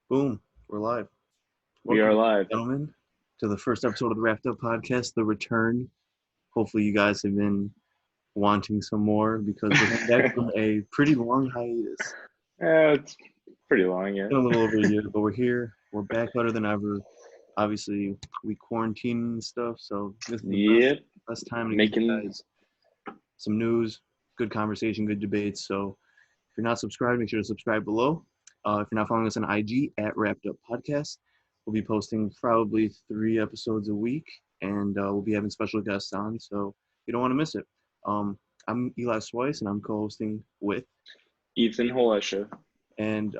Boom, we're live. We are Welcome, live. gentlemen, to the first episode of the Wrapped Up Podcast, The Return. Hopefully, you guys have been wanting some more because we're coming back from a pretty long hiatus. Yeah, it's pretty long, yeah. Been a little over a year, but we're here. We're back better than ever. Obviously, we quarantine and stuff, so this is the Yep. best time to give you Making guys some news, good conversation, good debates. So if you're not subscribed, make sure to subscribe below. If you're not following us on IG at Wrapped Up Podcast, we'll be posting probably 3 episodes a week, and we'll be having special guests on, so you don't want to miss it. I'm Eli Swice, and I'm co-hosting with, Ethan Holesha. and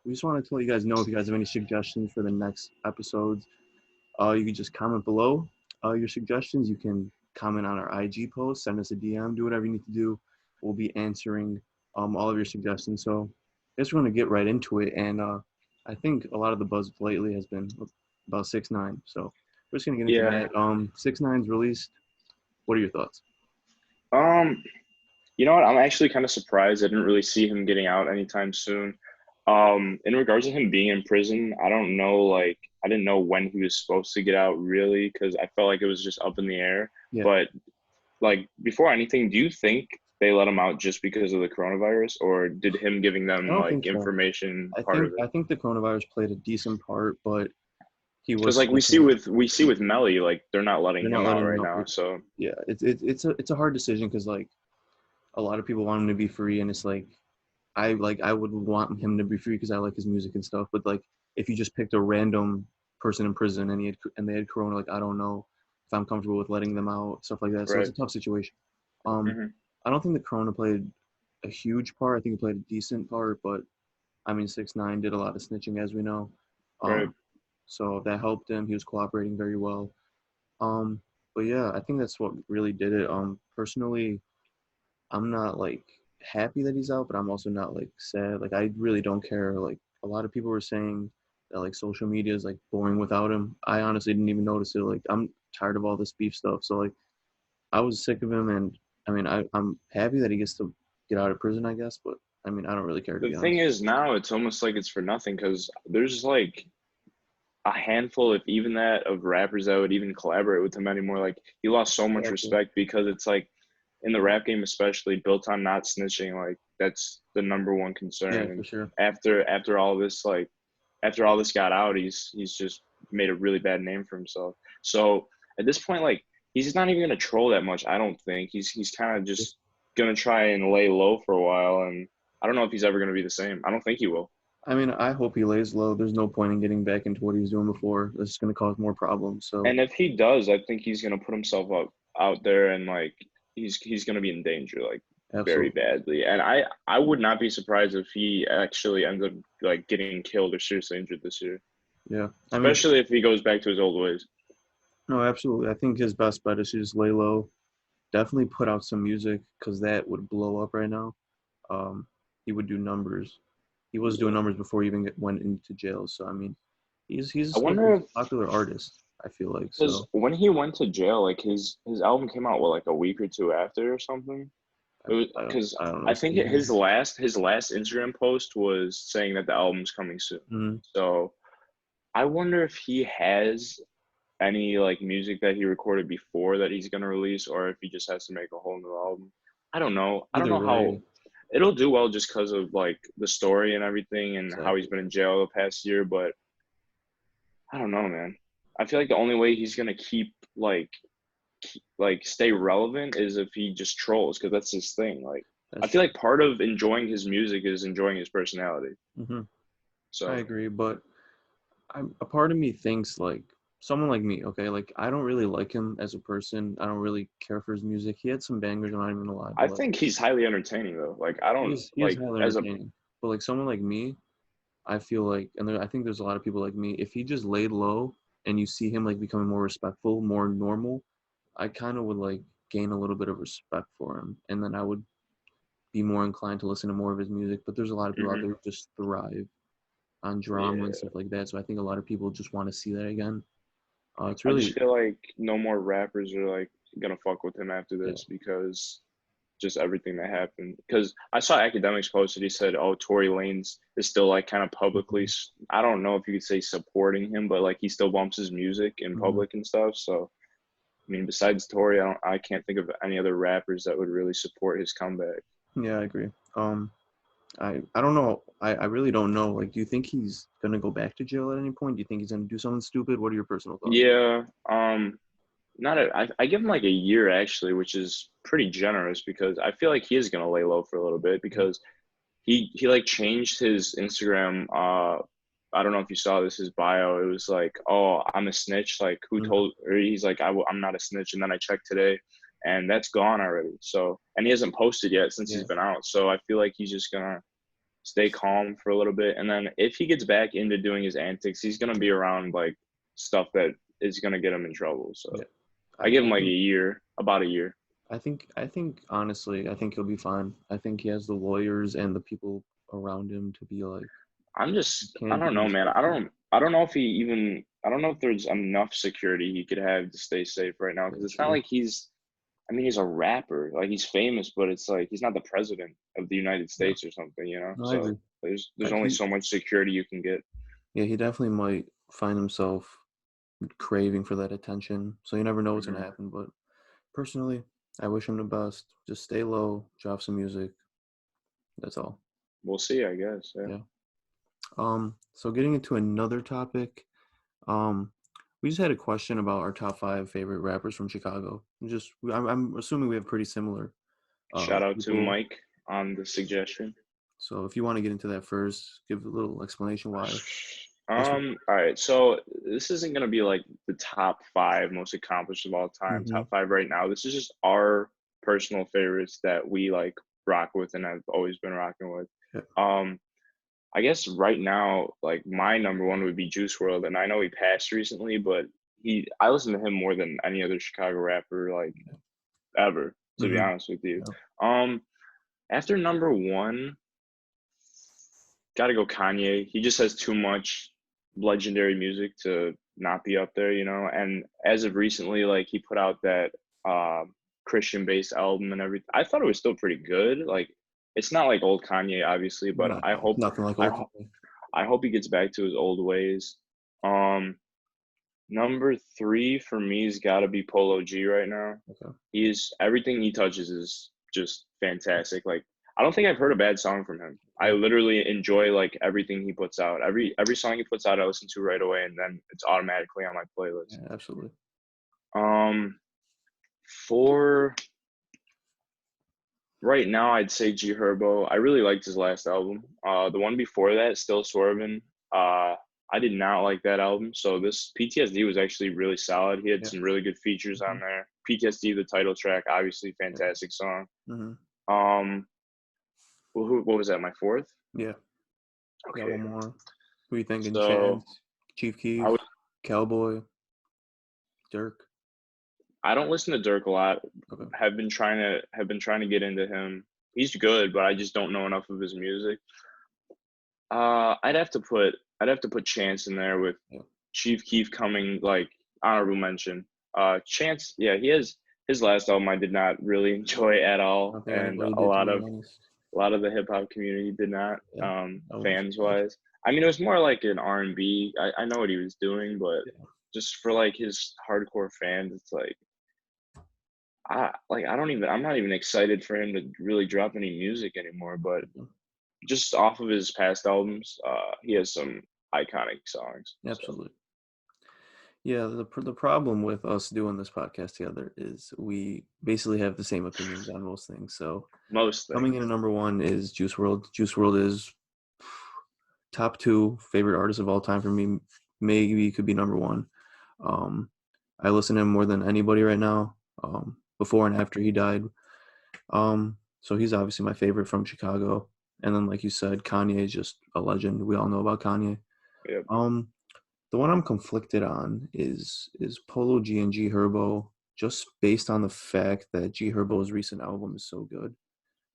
we just want to tell you guys know if you guys have any suggestions for the next episodes, you can just comment below your suggestions. You can comment on our IG post, send us a DM, do whatever you need to do. We'll be answering all of your suggestions. So I guess we're going to get right into it. And I think a lot of the buzz lately has been about 6ix9ine. So we're just going to get into Yeah. that. 6ix9ine's released. What are your thoughts? Um, you know what? I'm actually kind of surprised. I didn't really see him getting out anytime soon. In regards to him being in prison, I don't know, like, I didn't know when he was supposed to get out really, because I felt like it was just up in the air. Yeah. But like before anything, do you think they let him out just because of the coronavirus, or did him giving I them don't like think so. information I part think of it? I think the coronavirus played a decent part, but he Because was like we see snitching. with Melly, like they're not letting They're not him out letting him right out. now. So Yeah, it's a hard decision because like a lot of people want him to be free, and it's like I would want him to be free because I like his music and stuff. But like if you just picked a random person in prison and they had corona, like I don't know if I'm comfortable with letting them out, stuff like that. So it's right. a tough situation. Um, Hmm. I don't think the corona played a huge part. I think it played a decent part, but I mean 6ix9ine did a lot of snitching, as we know. Right. So that helped him. He was cooperating very well. Um, but yeah, I think that's what really did it. Personally, I'm not like happy that he's out, but I'm also not like sad. Like I really don't care. Like a lot of people were saying that like social media is like boring without him. I honestly didn't even notice it. Like I'm tired of all this beef stuff. So like I was sick of him, and I mean I'm happy that he gets to get out of prison, I guess. But I mean I don't really care, to The be thing honest. is now it's almost like it's for nothing because there's like a handful, if even that, of rappers that would even collaborate with him anymore. Like he lost so much Exactly. respect because it's like in the rap game, especially built on not snitching. Like that's the number one Yeah, concern. for And sure. after all this, like after all this got out, he's just made a really bad name for himself. So at this point, like he's not even gonna troll that much. I don't think he's kind of just gonna try and lay low for a while. And I don't know if he's ever gonna be the same. I don't think he will. I mean, I hope he lays low. There's no point in getting back into what he was doing before. That's just going to cause more problems. So, And if he does, I think he's gonna put himself up out there and like he's gonna be in danger like very absolutely. badly. And I would not be surprised if he actually ends up like getting killed or seriously injured this year, Yeah. I mean, especially if he goes back to his old ways. no, absolutely. I think his best bet is to just lay low. Definitely put out some music because that would blow up right now. Um, he would do numbers. He was doing Yeah. numbers before he even went into jail. So, I mean, he's I still a wonder pretty if popular artist, I feel like. because So, when he went to jail, like his album came out what like a week or two after or something. It was because I don't know. I think his last Instagram post was saying that the album's coming soon. Mhm. So I wonder if he has any like music that he recorded before that he's gonna release, or if he just has to make a whole new album. I don't know. I don't Either know way, how it'll do well just because of like the story and everything and how he's exactly. been in jail the past year. But I don't know, man. I feel like the only way he's gonna like stay relevant is if he just trolls because that's his thing. Like I That's feel true. like part of enjoying his music is enjoying his personality. Hmm. I So agree, but a part of me thinks like someone like me, okay, like I don't really like him as a person. I don't really care for his music. He had some bangers, I'm not even gonna lie, but I like think he's highly entertaining though. Like I don't he is like highly as a entertaining. But like someone like me, I feel like, and I think there's a lot of people like me. If he just laid low and you see him like becoming more respectful, more normal, I kind of would like gain a little bit of respect for him, and then I would be more inclined to listen to more of his music. But there's a lot of people out mhm. there who just thrive on drama and Yeah. stuff like that. So I think a lot of people just want to see that again. It's I just really, feel like no more rappers are like gonna fuck with him after yeah, this because just everything that happened. Because I saw Academics posted, he said, "Oh, Tory Lanez is still like kind of publicly. I don't know if you could say supporting him, but like he still bumps his music in Mm-hmm. public and stuff." So I mean, besides Tory, I can't think of any other rappers that would really support his comeback. Yeah, I agree. I don't know. I really don't know. Like, do you think he's gonna go back to jail at any point? Do you think he's gonna do something stupid? What are your personal thoughts? Yeah, not I give him like a year actually, which is pretty generous because I feel like he is gonna lay low for a little bit Yeah. because he like changed his Instagram. I don't know if you saw this, his bio. It was like, "Oh, I'm a snitch." Like, who Mm-hmm. told? Or he's like, I'm not a snitch." And then I checked today, and that's gone already. So, and he hasn't posted yet since Yeah. he's been out. So I feel like he's just gonna stay calm for a little bit, and then if he gets back into doing his antics, he's gonna be around like stuff that is gonna get him in trouble. So Yeah. I give him I like a think year, about a year. I think honestly, I think he'll be fine. I think he has the lawyers and the people around him to be like, you I can't don't do know, this man. stuff. I don't know if he even I don't know if there's enough security he could have to stay safe right now because That's it's not true. like I mean, he's a rapper. Like he's famous, but it's like he's not the president of the United Yeah. States or something, you know? No, I So agree. there's only He so much security you can get. Yeah, he definitely might find himself craving for that attention. So you never know what's gonna Hmm. happen. But personally, I wish him the best. Just stay low, drop some music. That's all. We'll see, I guess. Yeah. Yeah. So getting into another topic, um, we just had a question about our top 5 favorite rappers from Chicago. I'm assuming we have pretty similar Shout out to people. Mike on the suggestion. So if you want to get into that first, give a little explanation why this one. All right. So this isn't gonna be like the top five most accomplished of all time, Mm-hmm. top five right now. This is just our personal favorites that we like rock with and I've always been rocking with. Yeah. Um, I guess right now, like my number one would be Juice World, and I know he passed recently, but I listen to him more than any other Chicago rapper like ever, to be Mm-hmm. honest with you. Yeah. Um, After number one, gotta go Kanye. He just has too much legendary music to not be up there, you know. And as of recently, like he put out that Christian based album and everything. I thought it was still pretty good. Like it's not like old Kanye, obviously, but No, nothing like I old hope Kanye. I hope he gets back to his old ways. Um, Number three for me's got to be Polo G right now. Okay. He's everything he touches is just fantastic. Like I don't think I've heard a bad song from him. I Yeah. literally enjoy like everything he puts out. Every song he puts out, I listen to right away, and then it's automatically on my playlist. Yeah, absolutely. Um, for right now, I'd say G Herbo. I really liked his last album. The one before that, Still Swerving. I did not like that album. So this PTSD was actually really solid. He had Yeah. some really good features Mm-hmm. on there. PTSD, the title track, obviously Yeah. fantastic song. Mm-hmm. Um, what was that? My fourth. Yeah. Got Okay, one more. Who you thinking? so Chance, Chief I Keef, would. Cowboy, Dirk. I don't listen to Dirk a lot. Okay. Have been trying to get into him. He's good, but I just don't know enough of his music. I'd have to put Chance in there with Yeah. Chief Keef coming like honorable mention. Chance, yeah, he has his last album I did not really enjoy at I all, don't think and anybody did, to be honest. a lot of the hip hop community did not, Yeah. That was fans bad. wise. I mean, it was more like an R&B. I know what he was doing, but Yeah. just for like his hardcore fans, it's like I'm not even excited for him to really drop any music anymore. But just off of his past albums, he has some iconic songs. So Absolutely. Yeah. The problem with us doing this podcast together is we basically have the same opinions on most things. So most coming in things. at number one is Juice World. Juice World is top 2 favorite artists of all time for me. Maybe could be number one. Um, I listen to him more than anybody right now. Before and after he died. So he's obviously my favorite from Chicago. And then, like you said, Kanye is just a legend. We all know about Kanye. Yep. Um, the one I'm conflicted on is Polo G and G Herbo, just based on the fact that G Herbo's recent album is so good.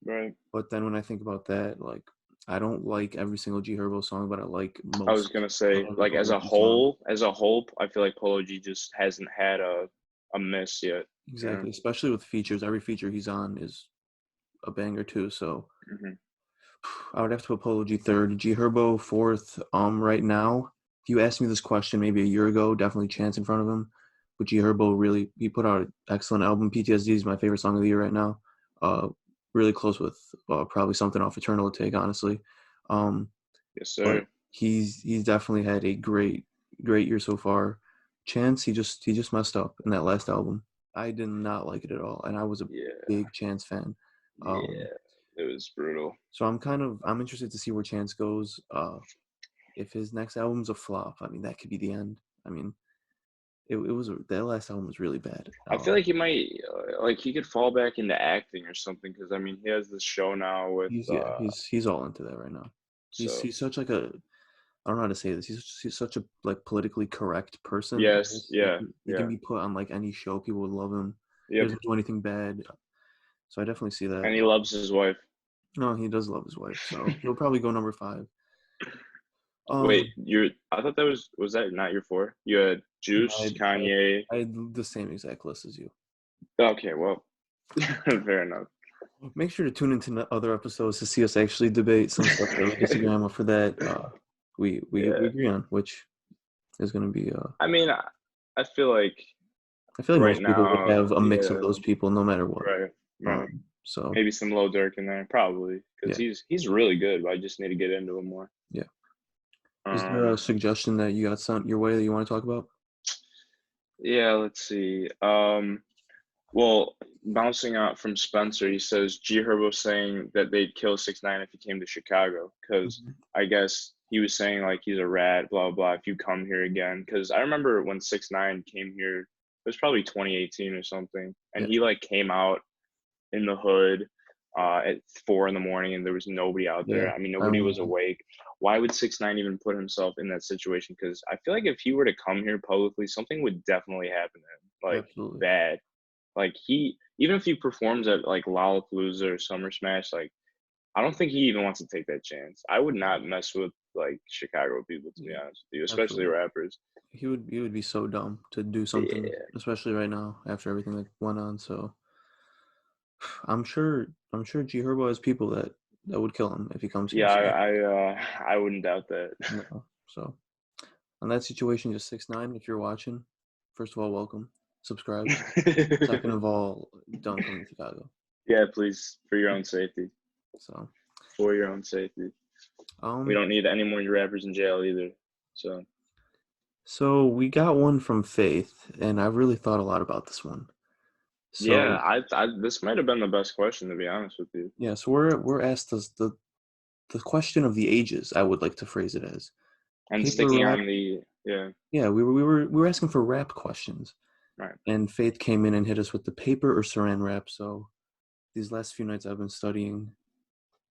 Right. But then when I think about that, like I don't like every single G Herbo song, but I like I was most gonna say, of the like Polo G songs. as a whole, I feel like Polo G just hasn't had a miss yet. You know? Exactly, especially with features. Every feature he's on is a banger too. So Hmm. I would have to put Polo G third, G Herbo fourth. Right now, if you asked me this question maybe a year ago, definitely Chance in front of him. But G Herbo really, he put out an excellent album. PTSD is my favorite song of the year right now. Uh, really close with probably something off Eternal Take, honestly. Um, Yes, but sir. he's definitely had a great year so far. Chance, he just messed up in that last album. I did not like it at all, and I was a Yeah, big Chance fan. Um, yeah, it was brutal. so I'm interested to see where Chance goes. If his next album's a flop, I mean that could be the end. I mean, that last album was really bad. I feel like he might, like, he could fall back into acting or something because I mean he has this show now with, He's all into that right now. He's so he's such like a I don't know how to say this. He's such a like politically correct person. I yes, guess like yeah, he can yeah, be put on like any show. People would love him. He yep, doesn't do anything bad. So I definitely see that. and he loves his wife. No, he does love his wife. So he'll probably go number five. Wait, Um, I thought that was that not your four? You had no, Juice, Kanye. I had the same exact list as you. Okay, well, fair enough. Make sure to tune into other episodes to see us actually debate some stuff that we disagree on. But for that, we Yeah, agree on, which is going to be. I mean, I feel like I feel like right most people would now, have a mix of yeah, those people, no matter what. right, right. So Maybe some Lil Durk in there, probably, because yeah, he's really good. But I just need to get into him more. yeah. Is there a Um, suggestion that you got sent your way that you want to talk about? yeah, let's see. Well, bouncing out from Spencer, he says G Herbo saying that they'd kill 6ix9ine if he came to Chicago because Mhm. I guess he was saying like he's a rat, blah blah. If you come here again, because I remember when 6ix9ine came here, it was probably 2018 or something, and Yeah. he like came out in the hood at 4 in the morning, and there was nobody out Yeah. there. I mean, I nobody was remember. awake. Why would 6ix9ine even put himself in that situation? Because I feel like if he were to come here publicly, something would definitely happen to him, like Absolutely. bad. Like he, even if he performs at like Lollapalooza or Summer Smash, like I don't think he even wants to take that chance. I would not mess with like Chicago people, to be Yeah. honest with you, especially Absolutely. rappers. He would be so dumb to do something, Yeah, especially right now after everything that went on. So I'm sure G Herbo has people that would kill him if he comes here. yeah, So I wouldn't doubt that. no. So on that situation, just 6ix9ine. If you're watching, first of all, welcome. Subscribe. Second of all, don't come to Chicago. Yeah, please, for your own safety. So For your own safety. We um don't need any more rappers in jail either. So so we got one from Faith, and I really thought a lot about this one. yeah, So I this might have been the best question to be honest with you. yeah, so we're asked the question of the ages. I would like to phrase it as And paper sticking rap. on the yeah, Yeah, we were asking for rap questions, right. and Faith came in and hit us with the paper or saran wrap. So these last few nights I've been studying.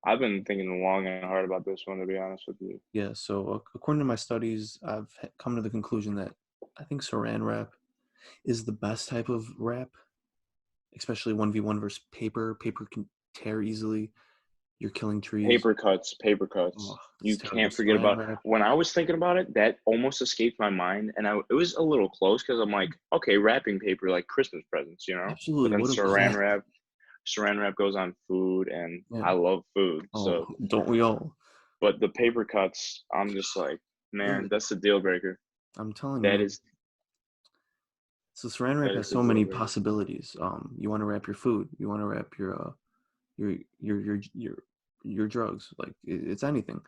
I've been thinking long and hard about this one to be honest with you. Yeah, so according to my studies, I've come to the conclusion that I think saran wrap is the best type of wrap, especially 1v1 versus paper. Paper can tear easily. You're killing trees. Paper cuts, paper Oh, cuts. it's You terrible. can't forget Saran about wrap. when I was thinking about it, that almost escaped my mind. And it was a little close because I'm like, okay, wrapping paper like Christmas presents, you know? But Absolutely. then What exactly? saran wrap goes on food and Yeah. I love food. Oh, So, don't we all? but the paper cuts, I'm just like, man, Dude, that's the deal breaker. I'm telling you, That man. is So saran wrap that has is the so deal many breaker. possibilities. You want to wrap your food. You want to wrap your your your your your drugs. Like it's anything.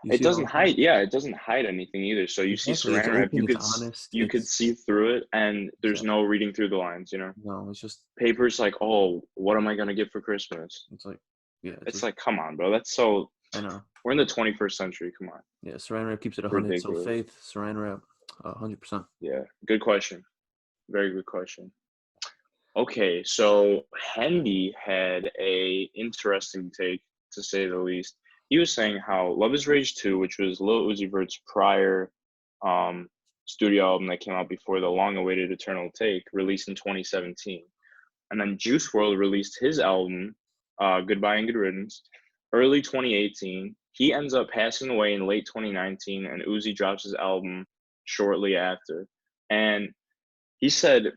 You It see it all doesn't the time. hide, yeah, it doesn't hide anything either. So you see Exactly. It's saran wrap, open. It's honest. you could see through it and there's Exactly. no reading through the lines, you know? No, it's just Paper's like, oh, what am I gonna get for Christmas? it's like yeah. It's It's just like, come on, bro. That's so I know. we're in the 21st century. Come on. Yeah. Saran wrap keeps it 100. So Ridiculous. faith, saran wrap, 100%. Yeah. Good question. Very good question. Okay, so Hendy had a interesting take to say the least. He was saying how Love is Rage 2, which was Lil Uzi Vert's prior um, studio album that came out before the long-awaited Eternal Take, released in 2017. And then Juice WRLD released his album, Goodbye and Good Riddance, early 2018. He ends up passing away in late 2019, and Uzi drops his album shortly after. And he said,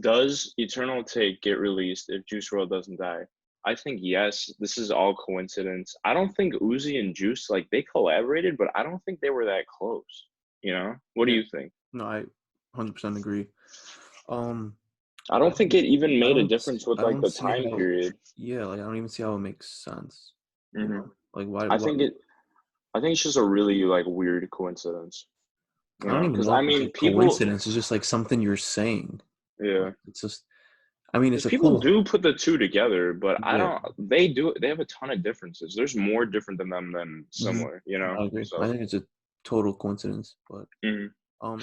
does Eternal Take get released if Juice WRLD doesn't die? I think yes, this is all coincidence. I don't think Uzi and Juice like they collaborated, but I don't think they were that close. You know? What do Yeah. you think? No, I 100% agree. Um, I I don't think don't, it even I made a don't, see, difference with I like don't the see time how. period. Yeah, like I don't even see how it makes sense. You hmm know, like why? I Why? think it. I think it's just a really like weird coincidence. I You don't know, even because know I if it's a mean, people. coincidence. It's just like something you're saying. Yeah. Like, it's just. I mean, it's Because a people cool. do put the two together, but I Yeah. don't. They do. They have a ton of differences. There's more different than them than hmm similar. You know. I agree. I So. think it's a total coincidence, but hmm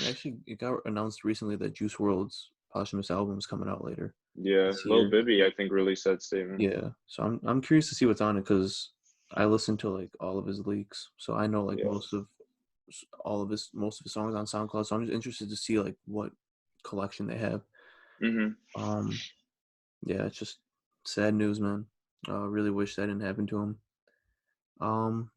actually, it got announced recently that Juice World's posthumous album is coming out later Yeah, this Lil year. Bibby, I think, released that statement. Yeah, so I'm curious to see what's on it because I listened to like all of his leaks, so I know like Yeah. most of his songs on SoundCloud. So I'm just interested to see like what collection they have. hmm Um, yeah, it's just sad news, man. Really wish that didn't happen to him. Um,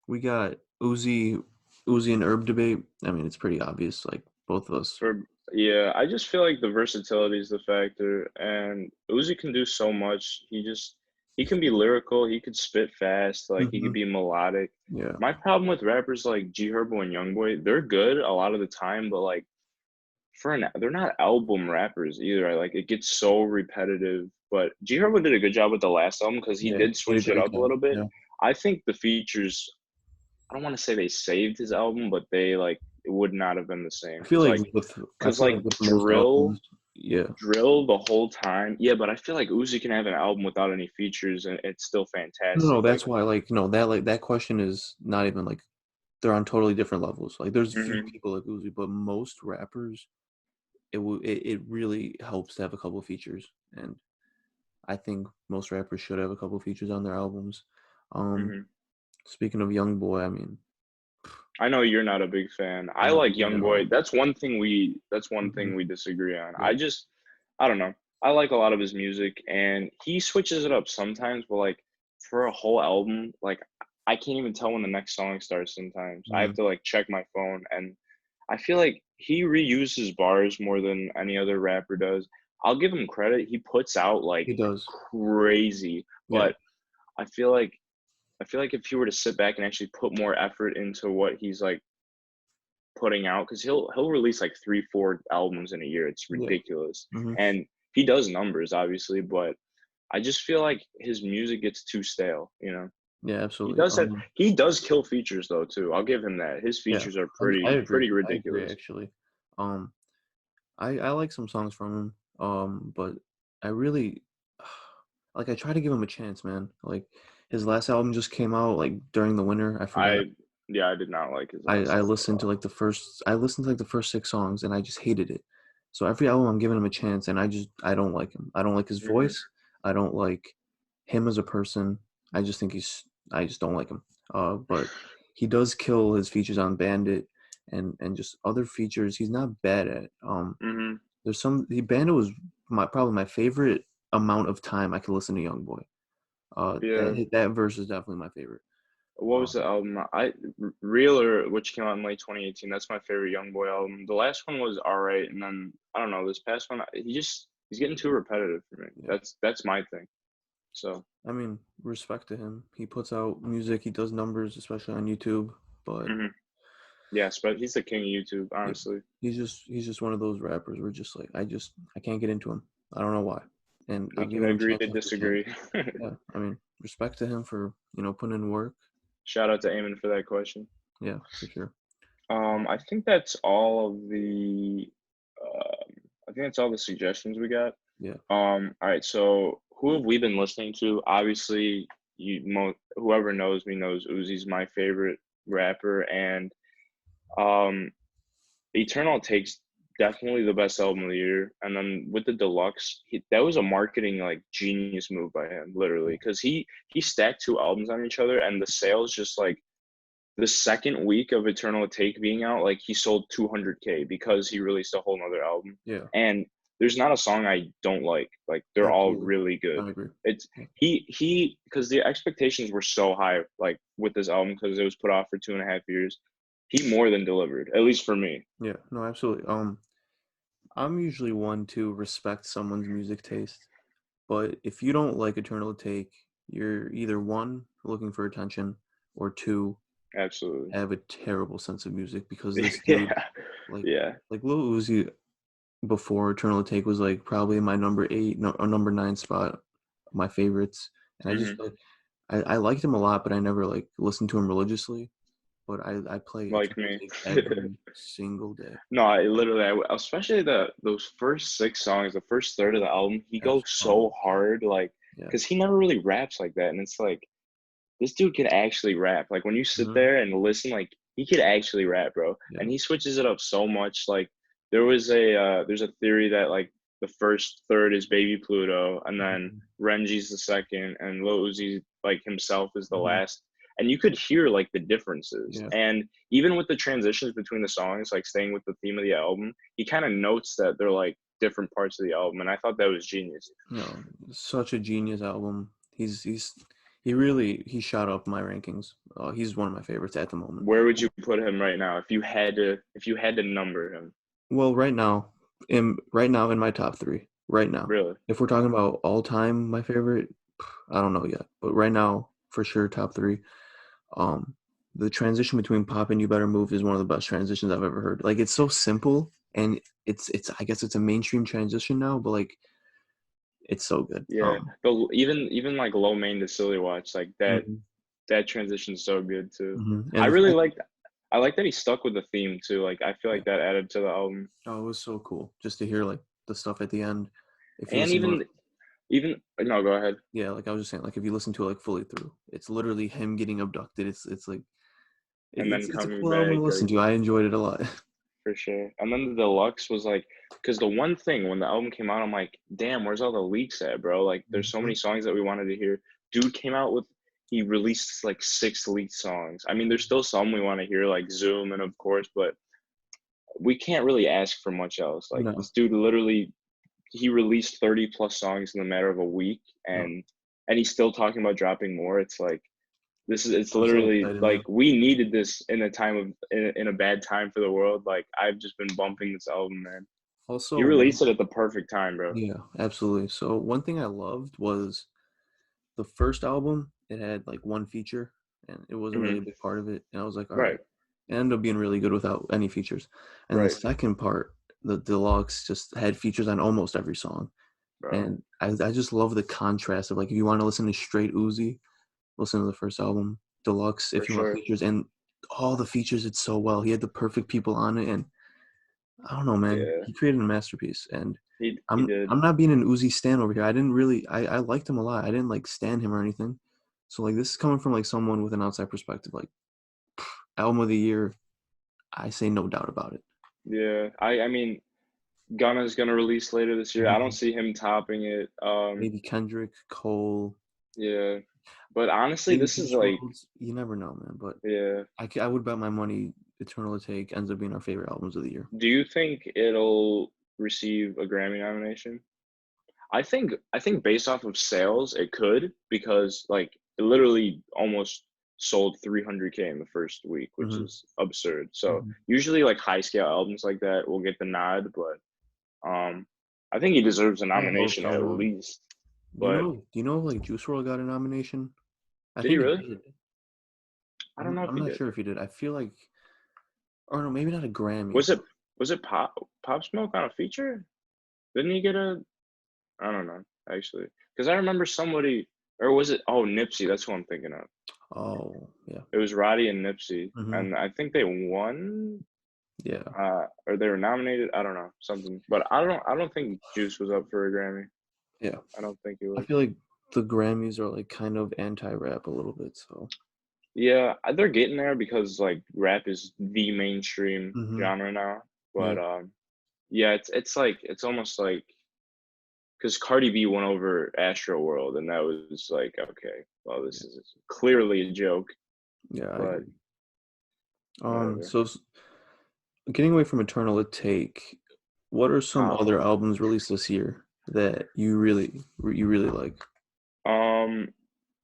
we got Uzi and Herb debate. I mean, it's pretty obvious. Like both of us. For yeah, I just feel like the versatility is the factor, and Uzi can do so much. He can be lyrical. He could spit fast. Like he could hmm be melodic. Yeah, My problem with rappers like G Herbo and YoungBoy, they're good a lot of the time, but like they're not album rappers either. Like it gets so repetitive. But G Herbo did a good job with the last album because he yeah, did he did a switch it great up a job. little bit. Yeah, I think the features I don't want to say they saved his album, but they like it would not have been the same I because feel like like with most drill albums, yeah. the whole time. Yeah, but I feel like Uzi can have an album without any features and it's still No, fantastic. no, Like, that's why like that question is not even like they're on totally different levels. Like there's a few hmm people like Uzi, but most rappers it really helps to have a couple of features, and I think most rappers should have a couple of features on their albums. Um, hmm Speaking of Young Boy, I mean, I know you're not a big fan. I not a like big fan at all. YoungBoy. That's one hmm thing we disagree on. Yeah, I don't know. I like a lot of his music and he switches it up sometimes, but like for a whole album, like I can't even tell when the next song starts sometimes. I have mm to like check my phone and I feel like he reuses bars more than any other rapper does. I'll give him credit. He puts out like he does. crazy, Yeah, but I feel like I feel like if he were to sit back and actually put more effort into what he's like putting out, because he'll release like 3 4 albums in a year. It's yeah, ridiculous, hmm and he does numbers obviously, but I just feel like his music gets too stale. You know, yeah, he absolutely. does have he does kill features though too. I'll give him that. His Yeah, features are I agree. pretty I agree ridiculous. actually. Um, I like some songs from him. But I really like I try to give him a chance, man. Like his last album just came out like during the winter. I forgot. I Yeah, I did not like his last I album at listened to all. like the first six songs and I just hated it. So every album I'm giving him a chance and I don't like him. I don't like his hmm voice. I don't like him as a person. I just think I just don't like him. But he does kill his features on Bandit and just other features he's not bad at. hmm There's some the Bandit was probably my favorite amount of time I could listen to Youngboy. Yeah. That verse is definitely my favorite. What was the Um, album? Realer, which came out in late 2018. That's my favorite Young Boy album. The last one was all right, and then I don't know. This past one, he's getting too repetitive for me. yeah, That's my thing. So I mean, respect to him. He puts out music. He does numbers, especially on YouTube. But hmm yes, but he's the king of YouTube, yeah, honestly. he's just one of those rappers where just like I can't get into him. I don't know why. And We I've can given him agree chance to after chance. disagree. Yeah, I mean, respect to him for putting in work. Shout out to Eamon for that question. Yeah, for sure. I think that's all of the. I think that's all the suggestions we got. Yeah, All right. So who have we been listening to? Obviously, whoever knows me knows Uzi's my favorite rapper, and um, Eternal Takes definitely the best album of the year. And then with the deluxe, that was a marketing like genius move by him, literally, yeah, because he stacked 2 albums on each other, and the sales just like the second week of Eternal Take being out, like he sold 200K because he released a whole nother album. yeah. And there's not a song I don't like. Like they're all Absolutely, really good. I agree. It's Yeah, he because the expectations were so high, like with this album because it was put off for 2.5 years. He more than delivered, at least for me. yeah. No, absolutely. I'm usually one to respect someone's music taste, But if you don't like Eternal Take, you're either one, looking for attention, or two, Absolutely. have a terrible sense of music because this dude, Yeah. like, Yeah. Lil Uzi before Eternal Take was like probably my number 8 no, or number 9 spot, my favorites. And I just Hmm. like I liked him a lot, but I never like listened to him religiously. But I play Like Eternal me. Take every single day. No, I literally, especially those first 6 songs, the first third of the album, he goes Oh so hard, like, yeah. because he never really raps like that, and it's like this dude can actually rap. Like when you sit Hmm. there and listen, like he could actually rap, bro. Yeah. And he switches it up so much. Like there's a theory that like the first third is Baby Pluto, and then Hmm. Renji's the second, and Lil Uzi like himself is the Hmm. last. And you could hear like the differences. Yeah. And even with the transitions between the songs, like staying with the theme of the album, he kind of notes that they're like different parts of the album. And I thought that was genius. No, such a genius album. He really he shot up my rankings. He's one of my favorites at the moment. Where would you put him right now if you had to number him? Well, right now in my top 3, right now. Really? If we're talking about all time, my favorite, I don't know yet, but right now for sure top 3. Um, the transition between Pop and You Better Move is one of the best transitions I've ever heard. Like it's so simple and it's I guess it's a mainstream transition now, but like it's so good. Yeah. But even like low main to silly watch, like Mhm, that transition's so good too. I and the really fact, like I like that he stuck with the theme too. Like I feel yeah, like that added to the album. oh, it was so cool just to hear like the stuff at the end. If you And listen to it, even no, go ahead. yeah, like I was just saying, like if you listen to it like fully through, it's literally him getting abducted. It's like And then it's a coming cool album back, to listen like to. I enjoyed it a lot. for sure. And then the deluxe was like, because the one thing when the album came out, I'm like, damn, where's all the leaks at, bro? Like, there's so Mhm. many songs that we wanted to hear. Dude came out with, he released like 6 leaked songs. I mean, there's still some we want to hear, like Zoom, and of course, but we can't really ask for much else. Like, No, this dude literally, he released 30 plus songs in the matter of a week, no, and he's still talking about dropping more. It's like, it's I'm so literally excited, like man. we needed this in a time of in a bad time for the world. Like I've just been bumping this album, man. He Also, released it at the perfect time, bro. yeah, absolutely. So one thing I loved was the first album. It had like one feature, and it wasn't really Hmm. a big part of it. And I was like, all right, Right, it ended up being really good without any features. And the right, second part, the deluxe, just had features on almost every song. bro, And I just love the contrast of like if you want to listen to straight Uzi, listen to the first album. Deluxe, for if you want sure. features, and all the features it's so well. He had the perfect people on it, and I don't know, man. Yeah, He created a masterpiece, and he did. I'm not being an Uzi stan over here. I didn't really I liked him a lot. I didn't like stan him or anything. So like this is coming from like someone with an outside perspective. Like album of the year, I say no doubt about it. Yeah, I mean, Gunna's gonna release later this year. I don't Mhm. see him topping it. Maybe Kendrick, Cole, Yeah, but honestly, maybe this is Juice like, WRLD. You never know, man. But yeah. I would bet my money Eternal Take ends up being our favorite albums of the year. Do you think it'll receive a Grammy nomination? I think based off of sales, it could because like it literally almost sold 300K in the first week, which Hmm. is absurd. So Hmm. usually like high scale albums like that will get the nod, but I think he deserves a I hope nomination so, at man. least. But Do you know if like Juice WRLD got a nomination? I did he think he really? did. I don't know if I'm he not did. sure if he did. I feel like, or no, maybe not a Grammy. Was it Pop Smoke on a feature? Didn't he get a? I don't know actually, because I remember somebody or was it? Oh, Nipsey. That's who I'm thinking of. Oh, yeah. It was Roddy and Nipsey, Hmm. and I think they won, Yeah. or they were nominated. I don't know something, but I don't think Juice was up for a Grammy. Yeah. I don't think he I was. feel like the Grammys are like kind of anti-rap a little bit. So. Yeah, they're getting there because like rap is the mainstream Hmm. genre now. But Yeah. yeah, it's like it's almost like because Cardi B won over Astro World, and that was like okay, well this Yeah. is clearly a joke, Yeah. I but agree. whatever. So getting away from Eternal Take, what are some Ah, other albums released this year that you really like? um,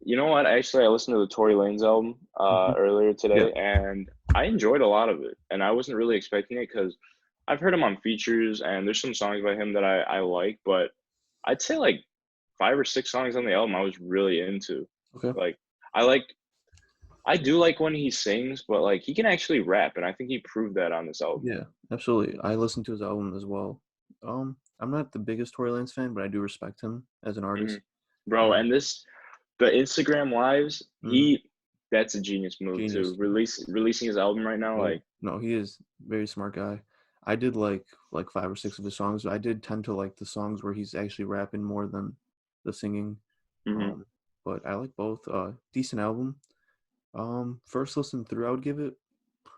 you know what? Actually, I listened to the Tory Lanez album Hmm. earlier Yeah. today, and I enjoyed a lot of it. And I wasn't really expecting it because I've heard him on features, and there's some songs by him that I like. But I'd say like 5 or 6 songs on the album I was really into. Okay. Like I like I do like when he sings, but like he can actually rap, and I think he proved that on this album. Yeah, absolutely. I listened to his album as well. I'm not the biggest Tory Lanez fan, but I do respect him as an Hmm. artist. Bro, Um, and the Instagram lives, mhm, that's a genius move too. genius. Releasing his album right now, Yeah. like No, he is very smart guy. I did like 5 or 6 of his songs. I did tend to like the songs where he's actually rapping more than the singing. mhm. Um, but I like both. Decent album. First listen through, I would give it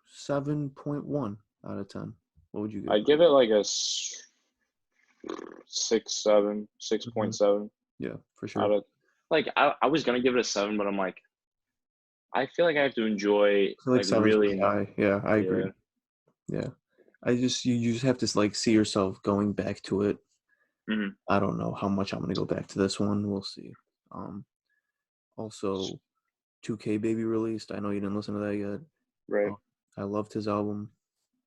7.1 out of 10. What would you give I it? give it like a 6.7, Hmm. 6.7 Yeah, for out sure. of like I was gonna give it a 7, but I'm like I feel like I have to enjoy I feel like like seven's really pretty high. Yeah, I yeah. agree. Yeah. You just have to like see yourself going back to it. Mhm. I don't know how much I'm gonna go back to this one. We'll see. Um, Also 2K Baby released. I know you didn't listen to that yet. Right. Uh, I loved his album.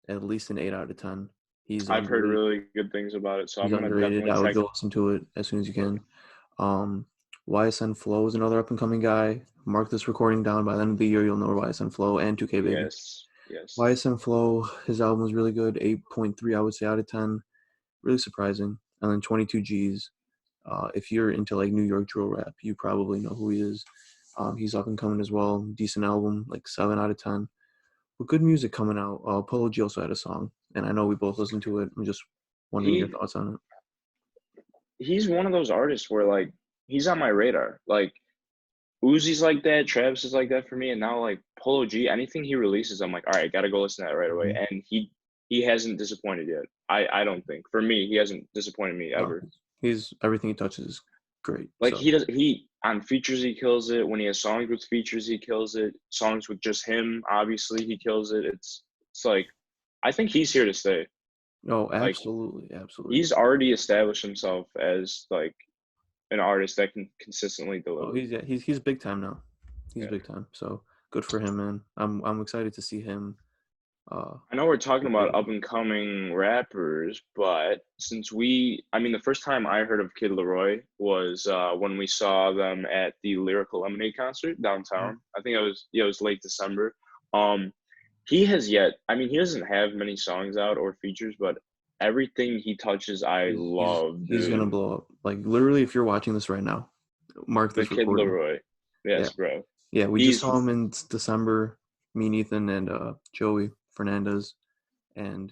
At least an 8 out of 10. He's I've heard underrated. really good things about it, so He's I'm gonna underrated. definitely I would check. go listen to it as soon as you can. Um, YSN Flow is another up and coming guy. Mark this recording down. By the end of the year, you'll know YSN Flow and 2K Baby. Yes, yes. YSN Flow, his album was really good. 8.3, I would say, out of 10. Really surprising. And then 22 G's. If you're into like New York drill rap, you probably know who he is. He's up and coming as well. Decent album, like 7 out of 10. But good music coming out. Polo G also had a song, and I know we both listened to it. I'm just wondering your He thoughts on it. he's one of those artists where like he's on my radar. Like Uzi's like that, Travis is like that for me, and now like Polo G, anything he releases, I'm like, all right, gotta go listen to that right away. Mhm. And he hasn't disappointed yet. I don't think for me he hasn't disappointed me No, ever. he's everything he touches is great. Like So he on features he kills it. When he has songs with features he kills it. Songs with just him, obviously he kills it. It's like I think he's here to stay. no, Like absolutely, absolutely. he's already established himself as like an artist that can consistently Oh, deliver. he's big time now. He's Yeah. big time. So good for him, man. I'm excited to see him. I know we're talking about Succeed. up and coming rappers, but I mean, the first time I heard of Kid Leroy was when we saw them at the Lyrical Lemonade concert Mhm. downtown. I think it was late December. Um, I mean, he doesn't have many songs out or features, but everything he touches, I love, He's gonna dude. blow up. Like literally, if you're watching this right now, mark The this Kid recording. Leroy, Yeah, yes, bro. yeah. We just He's saw him in December. Me, and Ethan, and Joey Fernandez, and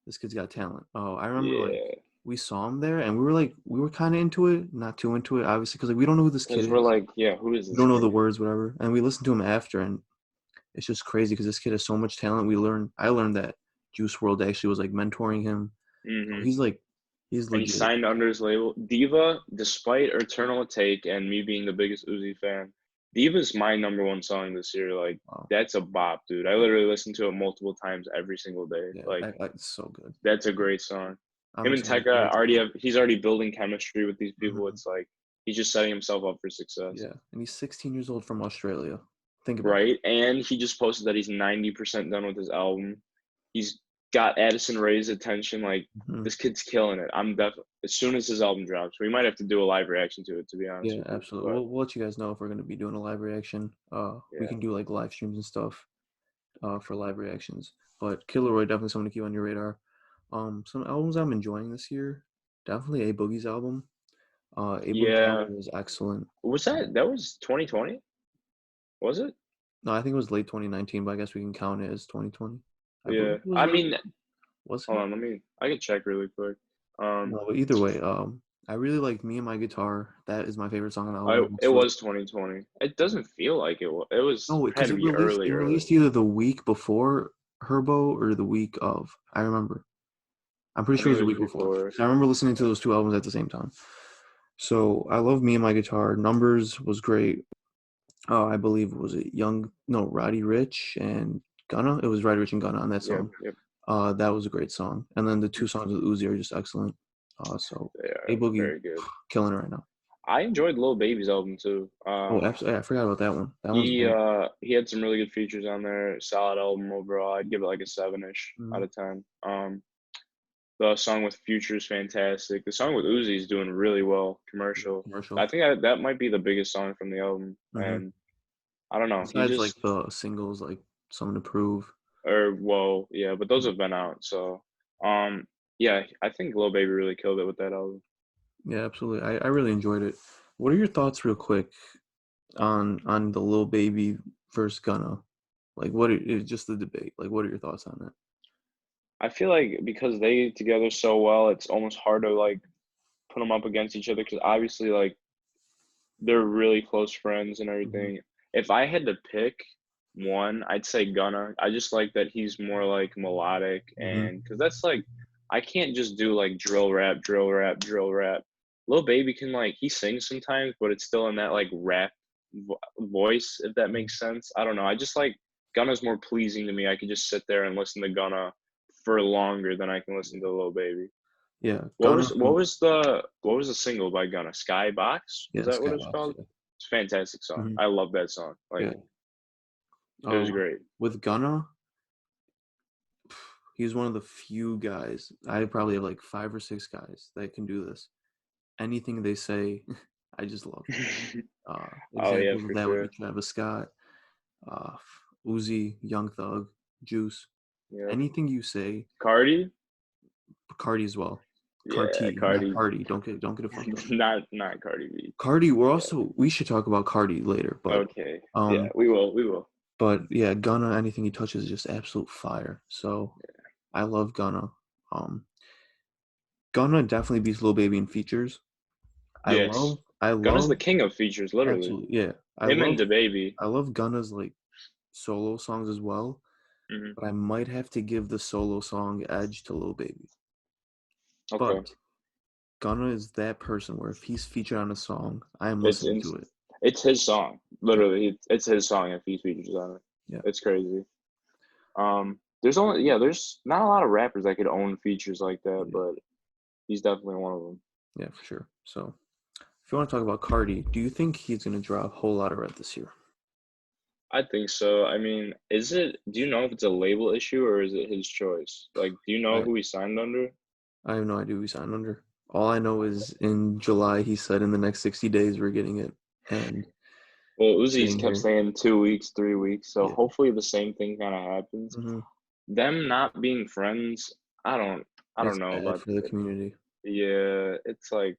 this kid's got talent. Oh, I remember like yeah, we saw him there, and we were kind of into it, not too into it, obviously, because like we don't know who this kid because we're is. like, yeah, who is We this don't know the kid? words, whatever, and we listened to him after, and it's just crazy because this kid has so much talent. I learned that Juice World actually was like mentoring him. So Hmm. he's And he legit. signed under his label. Diva, despite Eternal Take and me being the biggest Uzi fan, Diva's my number one song this year. Like, Wow. that's a bop, dude. I literally listen to it multiple times every single day. Yeah, Like, it's so good. that's a great song. I'm Him and excited. Tekka he's already building chemistry with these people. Mhm. It's like he's just setting himself up for success. Yeah, and he's 16 years old from Australia. Think about that. Right? And he just posted that he's 90% done with his album. He's got Addison Rae's attention. Like Mhm. this kid's killing it. I'm definitely as soon as his album drops, we might have to do a live reaction to it. To be honest Yeah, with you, absolutely. but We'll let you guys know if we're gonna be doing a live reaction. We yeah, can do like live streams and stuff. For live reactions. But Killer Roy definitely something to keep on your radar. Some albums I'm enjoying this year. Definitely A Boogie's album. A Boogie's yeah. album was excellent. Was that was 2020? Was it? No, I think it was late 2019, but I guess we can count it as 2020. I Yeah. believe it was I late. mean, Was hold it? on. I can check really quick. Um, No, but either way, I really like Me and My Guitar. That is my favorite song on the album. it So was 2020. It doesn't feel like it was. It was no, had because to be it early. released either the week before Herbo or the week of. I remember. I'm pretty I sure it think was it the was week before. before. 'Cause I remember listening to those two albums at the same time. So I love Me and My Guitar. Numbers was great. I believe was it Roddy Rich and Gunna. It was Roddy Rich and Gunna on that Yep, song. yep. That was a great song. And then the two songs with Uzi are just excellent. So They A are Boogie very good. killing it right now. I enjoyed Lil Baby's album too. Oh, absolutely. Yeah, I forgot about that one. That one's great. He had some really good features on there. Solid album overall. I'd give it like a 7-ish out Mhm. of 10. The song with Future is fantastic. The song with Uzi is doing really well. Commercial. Commercial. I think that might be the biggest song from the album. Hmm. And I don't know. He Besides like just the singles, like Something to Prove. or whoa, yeah, but those Yeah, have been out. So um yeah, I think Lil Baby really killed it with that album. yeah, absolutely. I really enjoyed it. What are your thoughts, real quick, on the Lil Baby versus Gunna? Like, it's just the debate. Like, what are your thoughts on that? I feel like because they together so well, it's almost hard to like put them up against each other because obviously like they're really close friends and Hmm. everything. If I had to pick one, I'd say Gunna. I just like that he's more like melodic Hmm. and because that's like I can't just do like drill rap, drill rap, drill rap. Lil Baby can like he sings sometimes, but it's still in that like rap voice, if that makes sense. I don't know. I just like Gunna's more pleasing to me. I could just sit there and listen to Gunna for longer than I can listen to Lil Baby. Yeah, What Gunna was what from, was the what was the single by Gunna? Skybox? Was yeah, that what it's Skybox. called? Yeah. It's a fantastic song. Hmm. I love that song. Like Yeah. it Uh, was great. with Gunna, he's one of the few guys. I probably have like five or six guys that can do this. Anything they say, I just love. Oh yeah, Examples of for that would be sure. Travis Scott, uh, Uzi, Young Thug, Juice. Yep. Anything you say, Cardi? Cardi as well. Yeah, Carti, not Cardi. Cardi. Don't get it fucked up. Not Cardi B. Cardi. Yeah. We should talk about Cardi later, but Okay. Yeah, um, we will. We will. yeah, Gunna. Anything he touches is just absolute fire. So I love Gunna. Um, Gunna definitely beats Lil Baby in features. Yes. I Gunna's the love, king of features, literally. absolutely, yeah. Him and DaBaby. I love Gunna's like solo songs as well, Hmm. but I might have to give the solo song edge to Lil Baby. Okay. But Gunna is that person where if he's featured on a song, I am It's listening in, to it. it's his song. Yeah, Literally, it's his song if he features on it. yeah, It's crazy. There's not a lot of rappers that could own features like that, yeah, but he's definitely one of them. yeah, for sure. So if you want to talk about Cardi, do you think he's gonna drop a whole lot of red this year? I think so. I mean, do you know if it's a label issue or is it his choice? Like, do you know I who he signed under? I have no idea who he signed under. All I know is in July he said in the next 60 days we're getting it, and Well, Uzi's sitting kept here, saying 2 weeks, 3 weeks. So yeah. hopefully the same thing kind of happens. Hmm. Them not being friends, I don't It's know bad about for the that. community. Yeah, it's like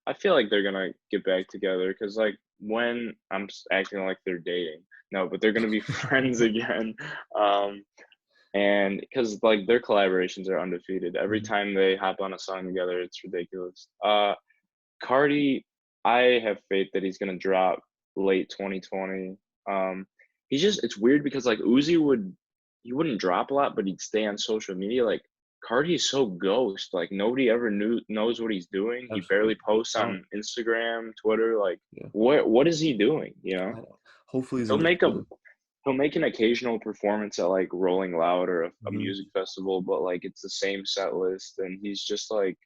I feel like they're gonna get back together because like when acting like they're dating, no, but they're gonna be friends again. Um, and because like their collaborations are undefeated. Every Mhm. time they hop on a song together, it's ridiculous. Cardi, I have faith that he's gonna drop late 2020. Um, it's weird because like he wouldn't drop a lot, but he'd stay on social media. Like Cardi is so ghost. Like nobody ever knows what he's doing. He barely Absolutely. posts I don't. on Instagram, Twitter. Like Yeah. what is he doing? I don't. Hopefully he's He'll in the make a gym. he'll make an occasional performance at like Rolling Loud or a Hmm. music festival, but like it's the same set list, and he's just like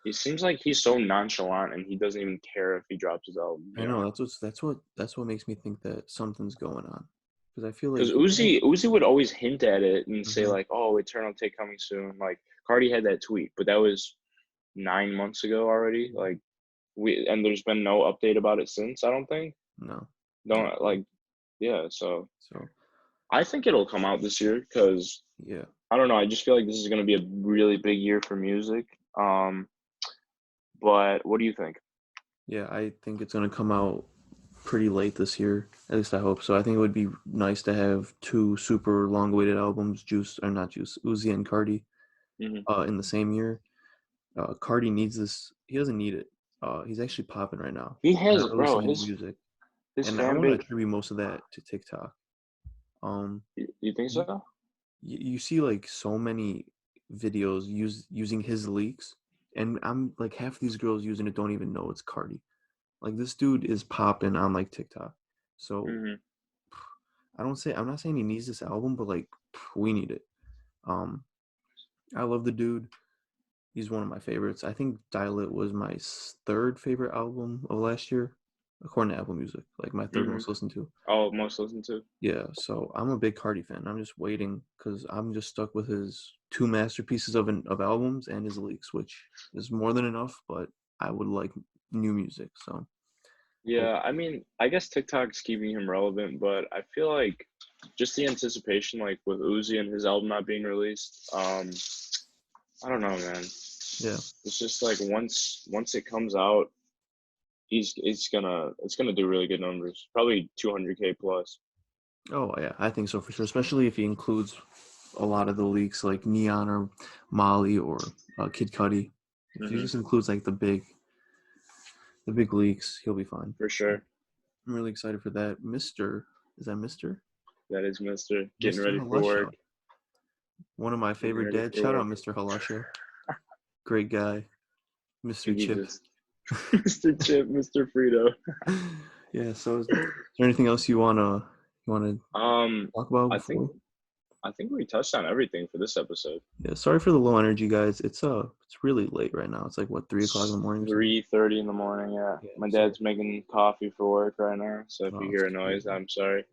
he seems like he's so nonchalant and he doesn't even care if he drops his album, I know that's what makes me think that something's going on, because I feel like Because he has. Uzi would always hint at it and say Hmm. like, "Oh, Eternal Take coming soon." Like Cardi had that tweet, but that was 9 months ago already. Like there's been no update about it since. I don't think. No, not Don't really. like yeah. So So I think it'll come out this year because yeah, I don't know. I just feel like this is going to be a really big year for music. But what do you think? yeah. I think it's gonna come out pretty late this year. At least I hope so. I think it would be nice to have two super long-awaited albums, Juice or not Juice, Uzi and Cardi, Hmm. in the same year. Cardi needs this. He doesn't need it. He's actually popping right now. He I'm has, not bro. releasing any music, His and I fan want to base. attribute most of that to TikTok. Um, You think you, so? you see like so many videos using his leaks, and I'm like half these girls using it don't even know it's Cardi. Like this dude is popping on like TikTok. So Hmm. I'm not saying he needs this album, but like we need it. Um, I love the dude. He's one of my favorites. I think Dial It was my third favorite album of last year. according to Apple Music, like my third Mm-hmm. most listened to. Oh, most listened to. Yeah, so I'm a big Cardi fan. I'm just waiting because I'm just stuck with his two masterpieces of albums and his leaks, which is more than enough. But I would like new music. So hope, Yeah, I mean, I guess TikTok's keeping him relevant, but I feel like just the anticipation, like with Uzi and his album not being released, I don't know, man. yeah. It's just like once it comes out, it's gonna do really good numbers. Probably 200K plus. Oh yeah, I think so for sure. Especially if he includes a lot of the leaks like Neon or Molly or Kid Cudi. If he Hmm. just includes like the big leaks, he'll be fine. For So sure. I'm really excited for that. Is that Mister? That is Mister getting Mr. ready for Halusha. work. One of my Getting favorite ready dads. for Shout out work. Mr. Halusha. Great guy. Mr. Chip. Jesus. Mr. Chip, Mr. Frito. Yeah, so is there anything else you wanna Um, talk about I think before? I think we touched on everything for this episode. Yeah, sorry for the low energy guys. It's really late right now. It's like what, 3 o'clock in the It's morning or something? 3:30 in the morning. Yeah, Yeah, my so dad's making coffee for work right now. So if you it's hear a noise, crazy. I'm sorry.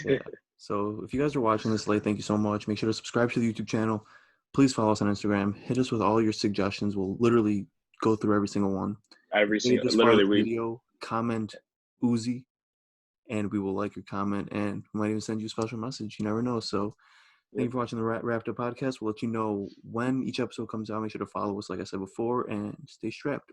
Yeah. So if you guys are watching this late, thank you so much. Make sure to subscribe to the YouTube channel. Please follow us on Instagram. Hit us with all your suggestions. We'll literally go through every single one. If Every you made it single, this far in literally, the we. video, comment Uzi, and we will like your comment, and we might even send you a special message. You never know. So thank Yep. you for watching the Wrapped Up podcast. We'll let you know when each episode comes out. Make sure to follow us, like I said before, and stay strapped.